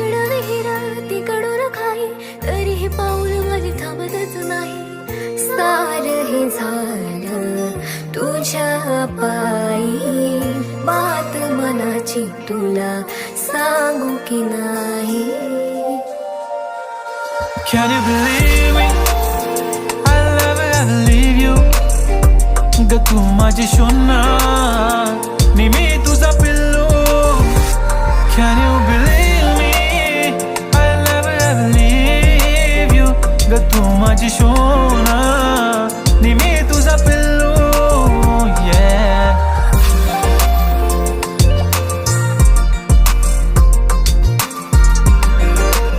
इकडं विहीर तिकडून खाई, तरीही पाऊल माझे थांबतच नाही. सार हे झालं तुझ्या पायी, बात मनाची तुला सांगू की नाही. Can you believe me? I'll never ever leave you. ग तू माझी शोना, नि मी तुझा पिल्लू. Can you believe me? I'll never ever leave you. ग तू माझी शोना.